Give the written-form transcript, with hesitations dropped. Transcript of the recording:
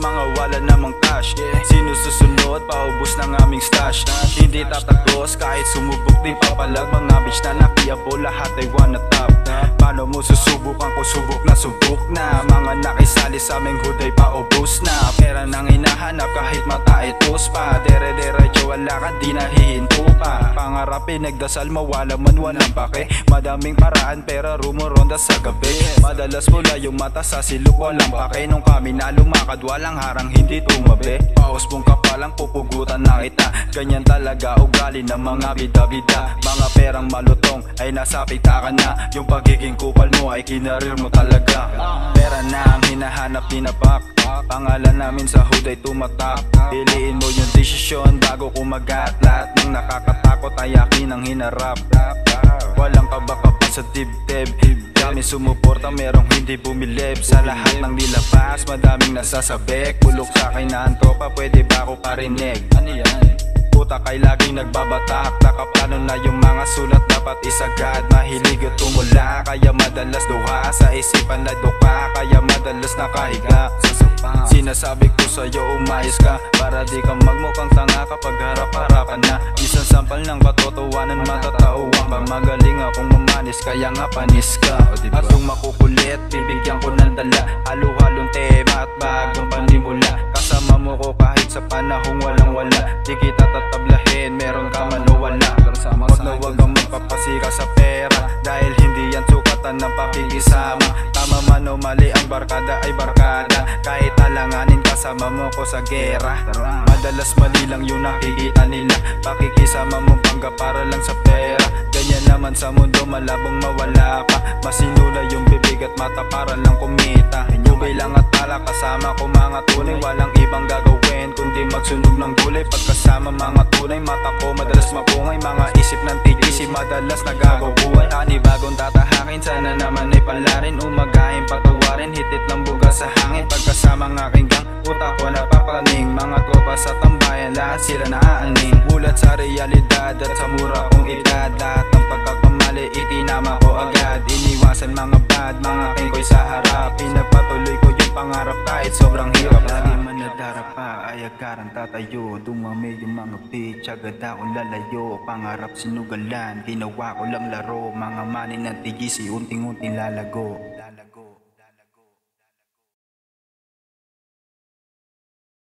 mga wala namang cash. Sino susunod? Paubos ng aming stash. Hindi tatagos kahit sumubok di papalag. Mga bitch na nakiyabo lahat ay wanna top. Paano mo susubukan kung subok na? Mga nakisali sa aming hood ay paubos na. Pera nang hinahanap kahit mata itos pa. Dere-derecho wala ka di nahihinto pa. Pangarapin nagdasal mawala man walang pake. Madaming paraan pera rumoronda sa gabi. Madalas pula yung mata sa silog walang pake. Nung kami na lumakad walang harang hindi tumabi. Paus mong kapalang pupugutan na kita. Ganyan talaga ugali ng mga bida-bida. Mga perang malutong ay nasa pita ka na. Yung pagiging kupal mo ay kinarir mo talaga. Pera na ang hinahanap tinapak. Pangalan namin sa hood ay tumatak. Piliin mo yung desisyon bago kumagat. Lahat ng nakakatakot ay akin ang hinarap. Walang kabakapan sa dibdib. Dami sumuporta merong hindi bumilib. Sa lahat ng nilabas madaming nasasabik. Bulok sa akin na ang tropa pwede ba ako parinig? Ano yan? Puta kay laging nagbabatak. Nakaplano na yung mga sulat dapat isagad. Mahilig at tumula kaya madalas duha. Sa isipan na duka kaya madalas nakahiga. Sinasabi ko sa'yo umayos ka para di ka magmukhang tanga kapag harap-harapan na. Isang sampal ng katotohanan matatauhan ka. Magaling akong mamanis kaya nga panis ka. At kung makukulit bibigyan ko ng dala. Halo-halong tema at bagong panimula. Kasama mo ko kahit sa panahong walang-wala. Di kita tatablahin meron ka man o wala. Huwag na huwag kang magpapasika sa pera. Dahil hindi yan sukatan ng pakikisama. Tama man o mali ang barkada ay barkada. Kahit alanganin kasama mo ko sa gera. Madalas mali lang yung nakikita nila. Pakikisama mong pangga para lang sa pera. Ganyan naman sa mundo malabong mawala pa. Masinula yung bibig at mata para lang kumita. Bubay lang at tala kasama ko mga tunay. Walang ibang gagawin kundi magsunog ng gulay. Pagkasama mga tunay mata ko madalas mapungay. Mga isip ng tigisi madalas nagagabuhay. Ani bagong tatahakin sana naman ay palarin. Umagahin patawarin hitit ng bugas sa hangin. Pagkasama ng aking gang utak ko napapaning. Mga tropa sa tambayan lahat sila naaaning. Bulat sa realidad at sa mura kong edad. Lahat ng pagkakamali itinama ko agad. Iniwasan mga bad mga kengkoy sa harap. Pinagpatuloy ko yung pangarap kahit sobrang hirap. Lagi man nadarapa ay agaran tatayo. Dumami yung mga bitch agad akong lalayo. Pangarap sinugalan ginawa ko lang laro. Mga manin ng tigisi unting-unting lalago.